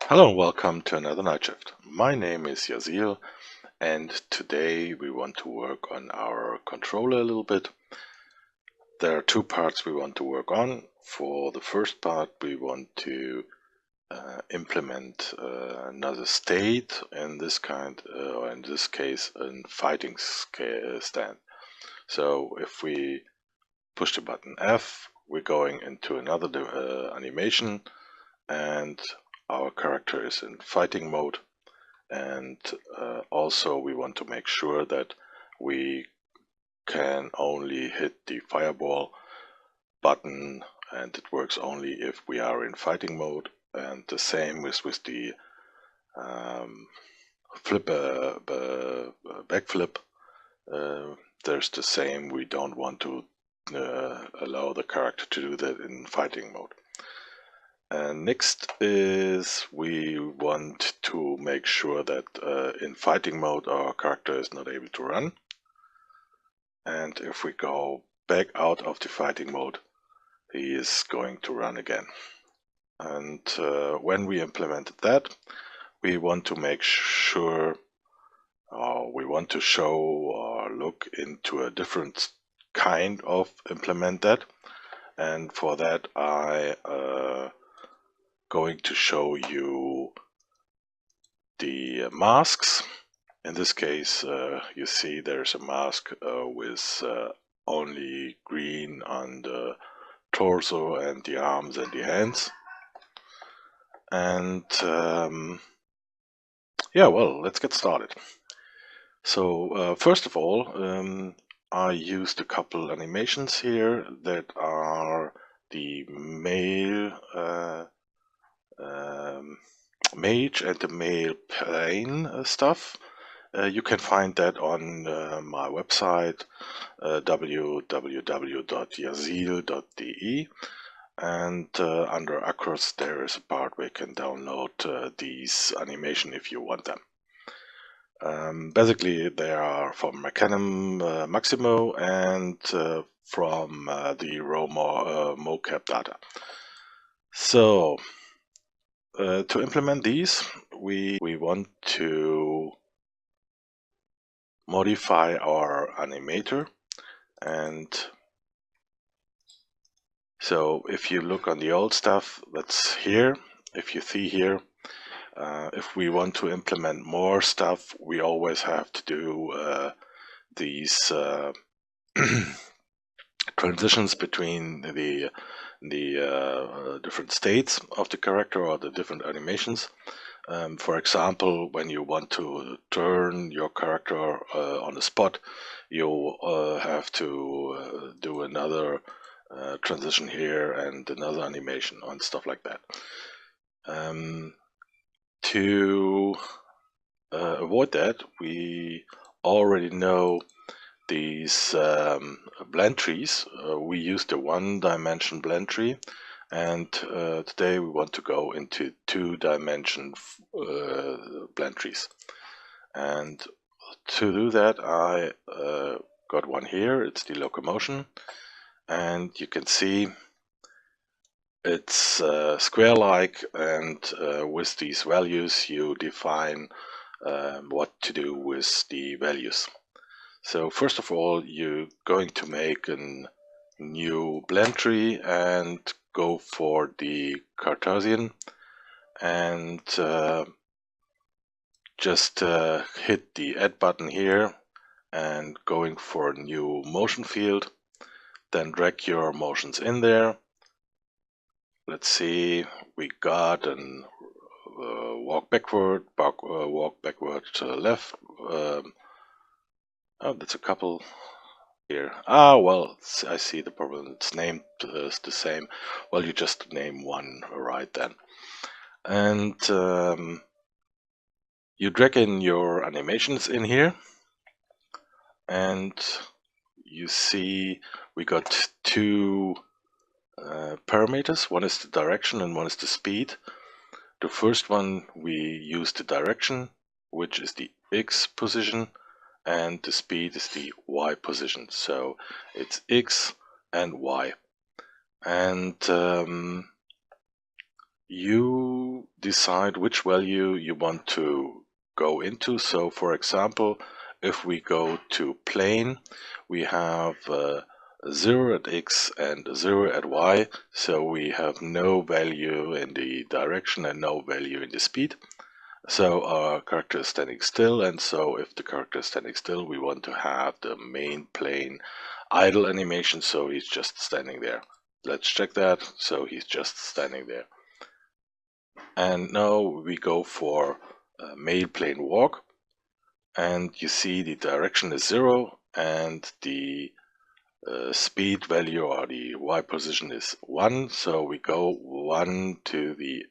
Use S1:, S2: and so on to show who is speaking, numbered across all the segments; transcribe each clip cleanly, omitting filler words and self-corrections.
S1: Hello and welcome to another night shift. My name is Yazil, and today we want to work on our controller a little bit. There are two parts we want to work on. For the first part, we want to implement another state in this or in this case, a fighting stand. So if we push the button F, we're going into another animation, and our character is in fighting mode. And also we want to make sure that we can only hit the fireball button, and it works only if we are in fighting mode. And the same is with the backflip. There's the same. We don't want to allow the character to do that in fighting mode. And next is we want to make sure that in fighting mode our character is not able to run. And if we go back out of the fighting mode, he is going to run again. And when we implemented that, we want to make sure, we want to show or look into a different kind of implement that. And for that I going to show you the masks. In this case, you see there's a mask with only green on the torso and the arms and the hands. And yeah, well, let's get started. So first of all, I used a couple animations here that are the male mage and the male plane stuff. You can find that on my website www.yazil.de, and under Acros there is a part where you can download these animation if you want them. Basically they are from Mecanum Maximo and from the raw mocap data. So to implement these, we want to modify our animator. And so if you look on the old stuff that's here, if you see here, if we want to implement more stuff, we always have to do these transitions between the different states of the character or the different animations. For example, when you want to turn your character on the spot, you have to do another transition here and another animation and stuff like that. To avoid that, we already know these blend trees. We use the one-dimension blend tree, and today we want to go into two-dimension blend trees. And to do that, I got one here. It's the locomotion, and you can see it's square-like, and with these values you define what to do with the values. So first of all, you're going to make a new blend tree and go for the Cartesian, and just hit the add button here and going for a new motion field. Then drag your motions in there. Let's see, we got an walk backward, walk backward to the left. Oh, that's a couple here. Ah, well, I see the problem. It's named the same. Well, you just name one right then. And you drag in your animations in here. And you see we got two parameters. One is the direction and one is the speed. The first one, we use the direction, which is the X position, and the speed is the Y position. So it's X and y. And you decide which value you want to go into. So for example, if we go to plane, we have 0 at x and 0 at y, so we have no value in the direction and no value in the speed. So our character is standing still, and so if the character is standing still, we want to have the main plane idle animation, so he's just standing there. Let's check that. So he's just standing there. And now we go for main plane walk, and you see the direction is 0 and the speed value or the y position is 1, so we go 1 to the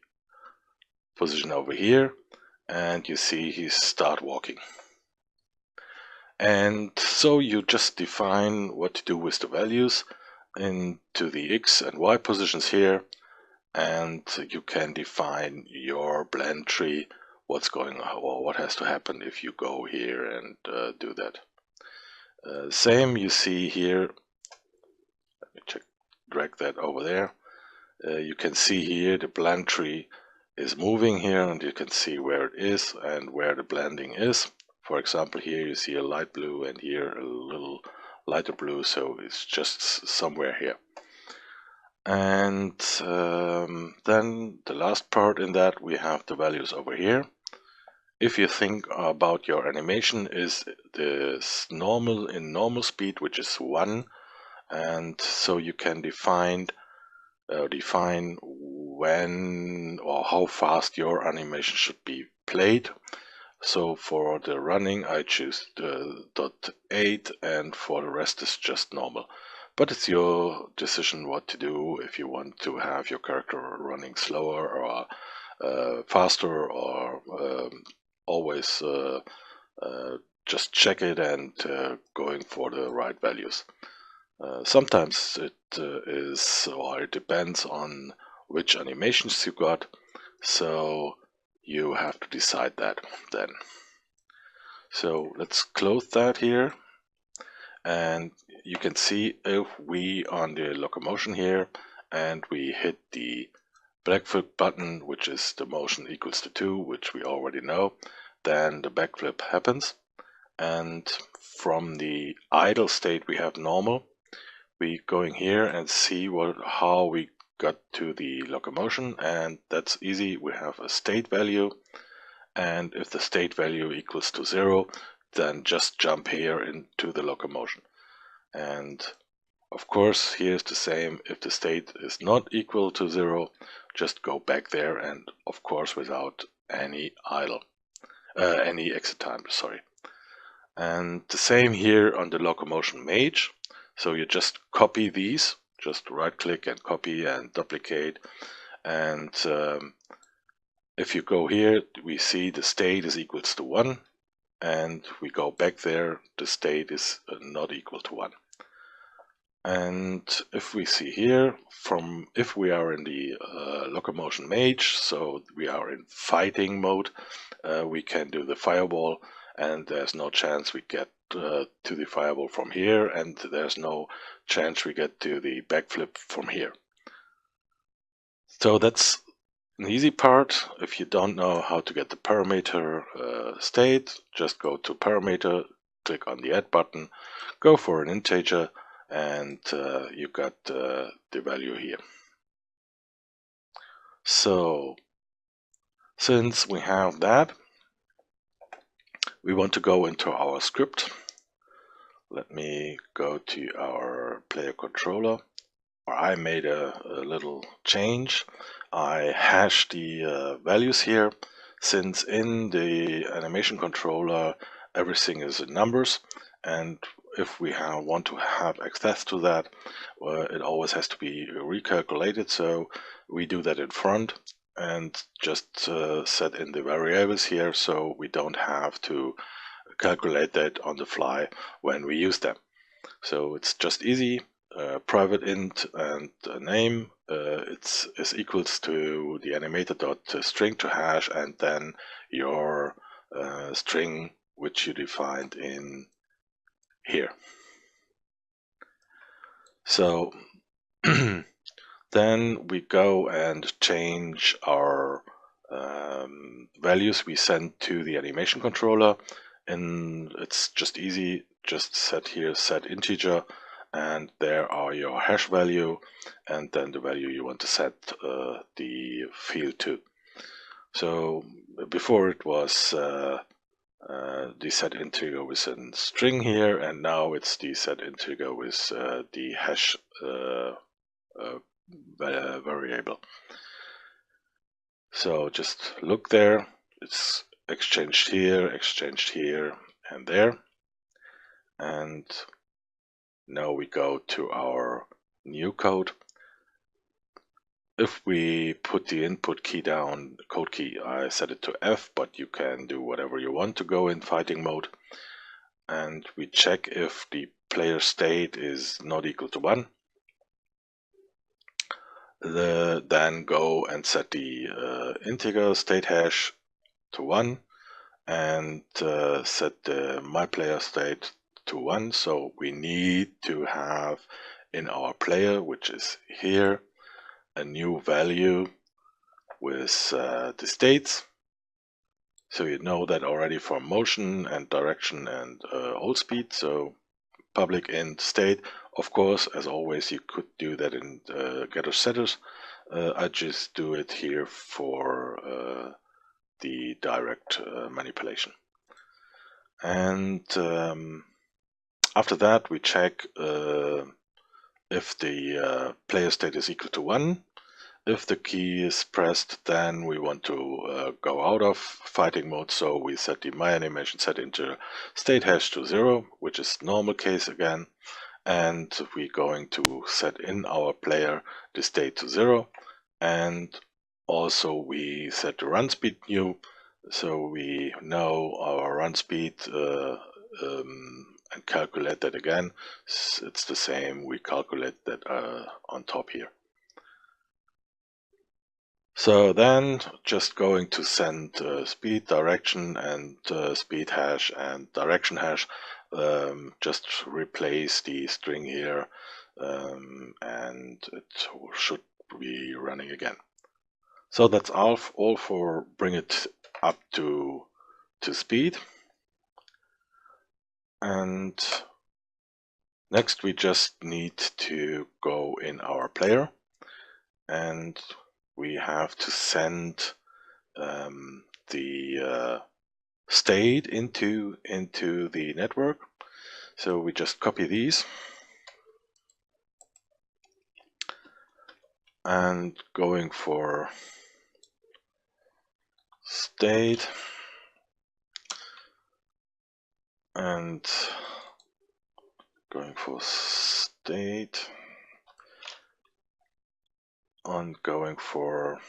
S1: position over here, and you see he start walking. And so you just define what to do with the values into the x and y positions here, and you can define your blend tree, what's going on or what has to happen if you go here and do that. Same you see here. Let me drag that over there. You can see here the blend tree is moving here, and you can see where it is and where the blending is. For example, here you see a light blue and here a little lighter blue, so it's just somewhere here. And then the last part in that, we have the values over here. If you think about your animation is this normal in normal speed, which is 1, and so you can define when or how fast your animation should be played. So for the running, I choose the .8, and for the rest is just normal. But it's your decision what to do, if you want to have your character running slower or faster, or always just check it and going for the right values. Sometimes it is, or it depends on which animations you got, so you have to decide that then. So let's close that here, and you can see if we on the locomotion here and we hit the backflip button, which is the motion equals to 2, which we already know, then the backflip happens. And from the idle state we have normal. We going here and see how we got to the locomotion, and that's easy. We have a state value, and if the state value equals to 0, then just jump here into the locomotion. And of course, here's the same. If the state is not equal to 0, just go back there, and of course without any any exit time, sorry. And the same here on the locomotion mage. So you just copy these, just right click and copy and duplicate. And if you go here, we see the state is equals to 1. And we go back there, the state is not equal to 1. And if we see here, if we are in the locomotion mage, so we are in fighting mode, we can do the fireball, and there's no chance we get to the fireball from here, and there's no chance we get to the backflip from here. So that's an easy part. If you don't know how to get the parameter state, just go to parameter, click on the add button, go for an integer, and you got the value here. So since we have that, we want to go into our script. Let me go to our player controller. I made a little change. I hashed the values here, since in the animation controller everything is in numbers, and if we want to have access to that, it always has to be recalculated. So we do that in front and just set in the variables here, so we don't have to calculate that on the fly when we use them. So it's just easy. Private int and name is equals to the animator dot string to hash, and then your string which you defined in here. So then we go and change our values we send to the animation controller, and it's just easy. Just set here set integer, and there are your hash value and then the value you want to set the field to. So before it was the set integer with a string here, and now it's the set integer with the hash variable. So just look there, it's exchanged here, and there. And now we go to our new code. If we put the input key down, code key, I set it to F, but you can do whatever you want to go in fighting mode. And we check if the player state is not equal to 1. Then go and set the integer state hash to 1 and set the my player state to 1. So we need to have in our player, which is here, a new value with the states. So you know that already from motion and direction and hold speed. So public int state. Of course, as always, you could do that in getter setters. I just do it here for the direct manipulation. And after that, we check if the player state is equal to 1. If the key is pressed, then we want to go out of fighting mode, so we set the my animation set into state hash to 0, which is normal case again, and we're going to set in our player the state to 0, and also we set the run speed new, so we know our run speed and calculate that again. It's the same, we calculate that on top here. So then just going to send speed, direction, and speed hash and direction hash. Just replace the string here, and it should be running again. So that's all for bring it up to speed. And next we just need to go in our player, and we have to send the state into the network. So we just copy these and going for state and going for state and going for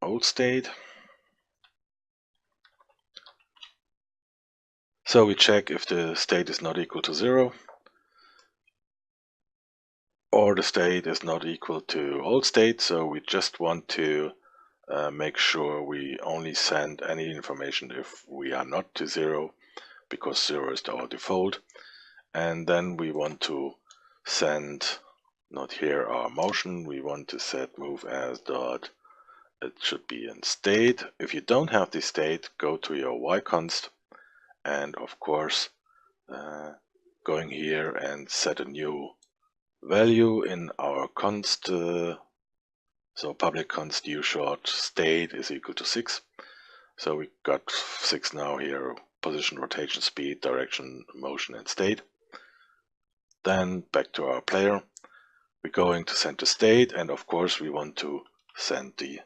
S1: old state. So we check if the state is not equal to 0 or the state is not equal to old state. So we just want to make sure we only send any information if we are not to 0, because 0 is our default. And then we want to send, not here our motion, we want to set move as dot, it should be in state. If you don't have the state, go to your yconst, and of course going here and set a new value in our const, so public const u short state is equal to 6. So we got 6 now here, position, rotation, speed, direction, motion, and state. Then back to our player, we're going to send the state, and of course we want to send the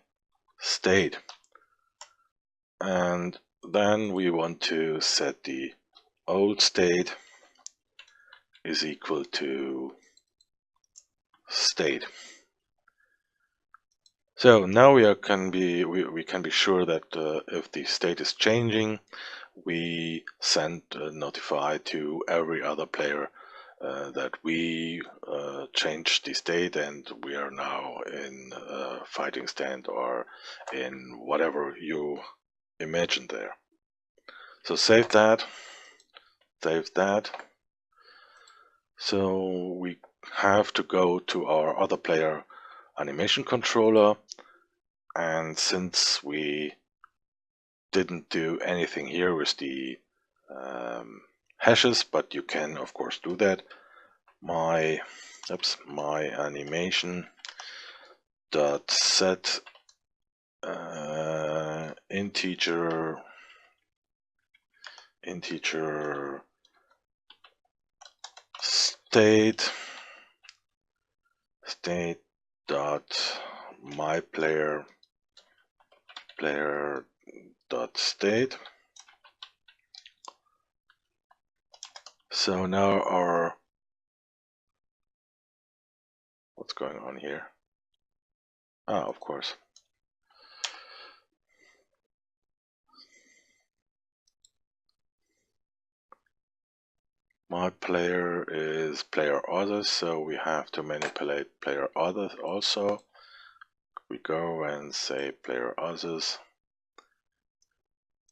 S1: state. And then we want to set the old state is equal to state. So now we can be sure that if the state is changing, we send notify to every other player that we changed the state and we are now in fighting stand or in whatever you imagined there. So save that, So we have to go to our other player animation controller, and since we didn't do anything here with the hashes, but you can of course do that, my animation dot set integer state dot my player dot state. So now what's going on here? Of course. My player is player others, so we have to manipulate player others also. We go and say player others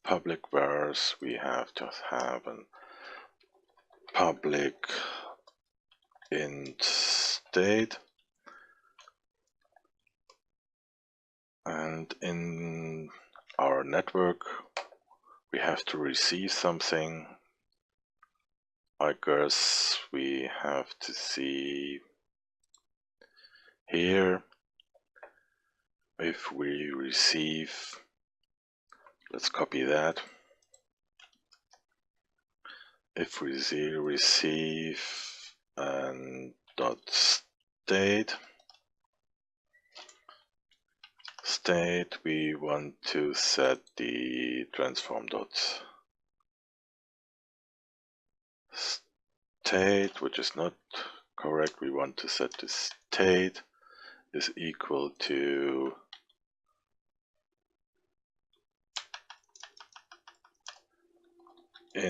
S1: public vars. We have to have a public int state, and in our network we have to receive something. I guess we have to see here if we receive, let's copy that. If we receive and dot state, we want to set the transform dot state, which is not correct. We want to set the state is equal to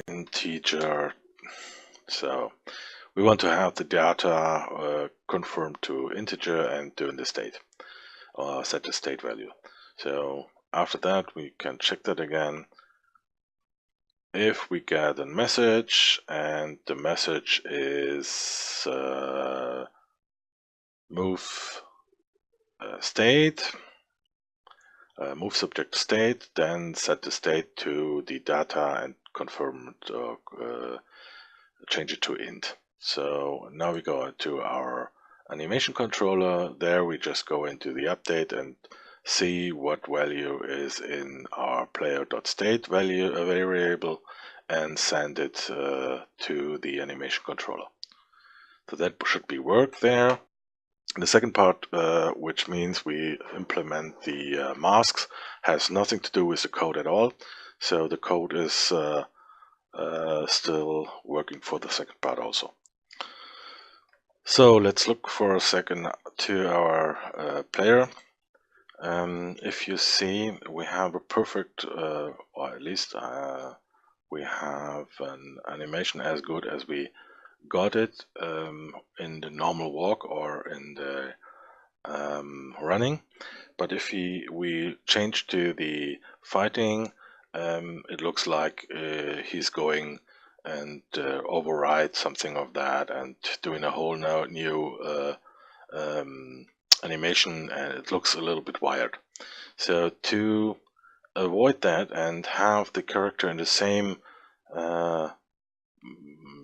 S1: integer. So we want to have the data confirmed to integer and doing the state, or set the state value. So after that we can check that again. If we get a message and the message is move state, move subject state, then set the state to the data and confirm it, or change it to int. So now we go to our animation controller. There we just go into the update and see what value is in our player.state value variable and send it to the animation controller. So that should be work there. The second part, which means we implement the masks, has nothing to do with the code at all. So the code is still working for the second part also. So let's look for a second to our player. If you see, we have a perfect, or at least we have an animation as good as we got it in the normal walk or in the running. But if we change to the fighting, it looks like he's going and override something of that and doing a whole new animation, and it looks a little bit wired. So to avoid that and have the character in the same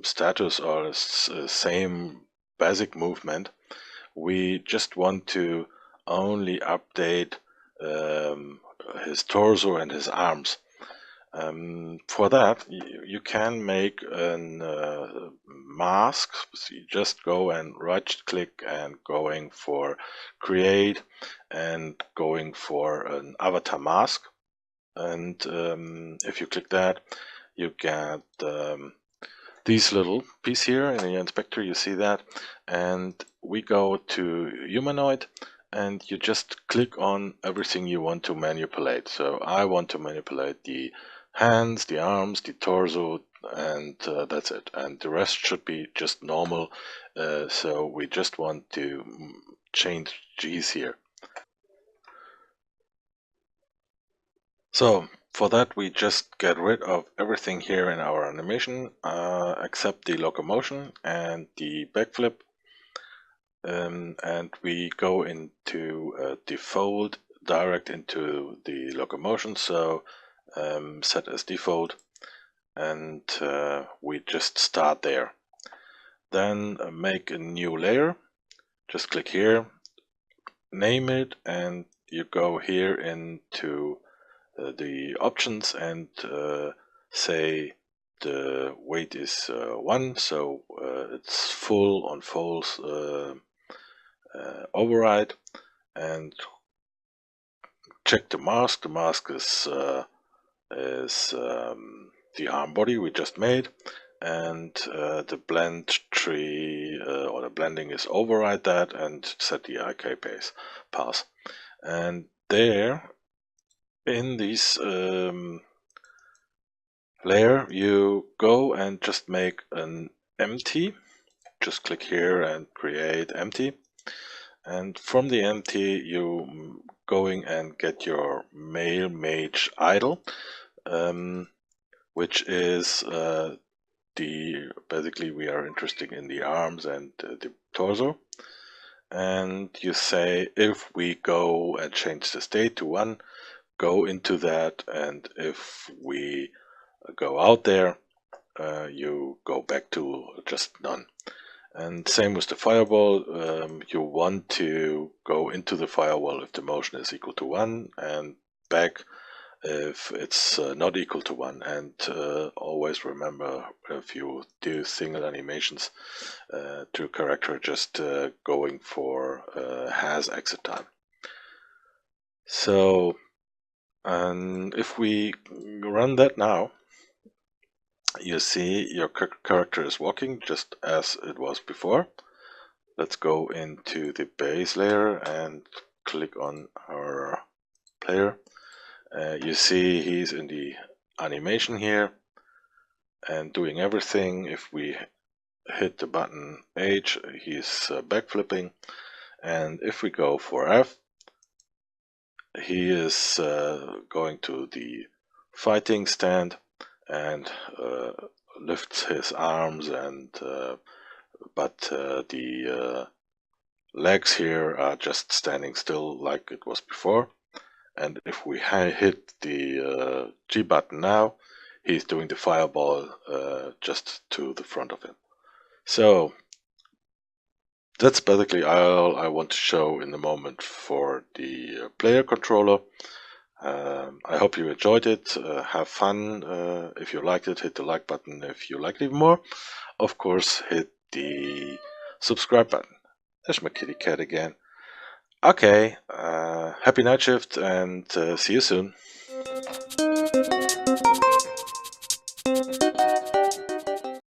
S1: status or same basic movement, we just want to only update his torso and his arms. For that, you can make a mask. So you just go and right click and going for create and going for an avatar mask. And if you click that, you get these little piece here in the inspector. You see that, and we go to humanoid, and you just click on everything you want to manipulate. So I want to manipulate the hands, the arms, the torso, and that's it. And the rest should be just normal. So we just want to change G's here. So for that we just get rid of everything here in our animation except the locomotion and the backflip, and we go into default direct into the locomotion, so set as default, and we just start there. Then make a new layer, just click here, name it, and you go here into the options and say the weight is 1, so it's full on false override, and check the mask. The mask is the arm body we just made, and the blend tree or the blending is override that and set the IK path. And there in this layer you go and just make an empty, just click here and create empty, and from the empty you going and get your male mage idle, which is basically we are interested in the arms and the torso, and you say if we go and change the state to 1, go into that, and if we go out there, you go back to just none. And same with the firewall, you want to go into the firewall if the motion is equal to 1 and back if it's not equal to 1. And always remember, if you do single animations to a character, just going for has exit time. So, and if we run that now, you see your character is walking just as it was before. Let's go into the base layer and click on our player. You see he's in the animation here and doing everything. If we hit the button H, he's backflipping, and if we go for F, he is going to the fighting stand and lifts his arms, and but the legs here are just standing still like it was before. And if we hit the G button now, he's doing the fireball just to the front of him. So that's basically all I want to show in the moment for the player controller. I hope you enjoyed it. Have fun. If you liked it, hit the like button. If you liked it even more, of course, hit the subscribe button. There's my kitty cat again. Okay, happy night shift, and see you soon.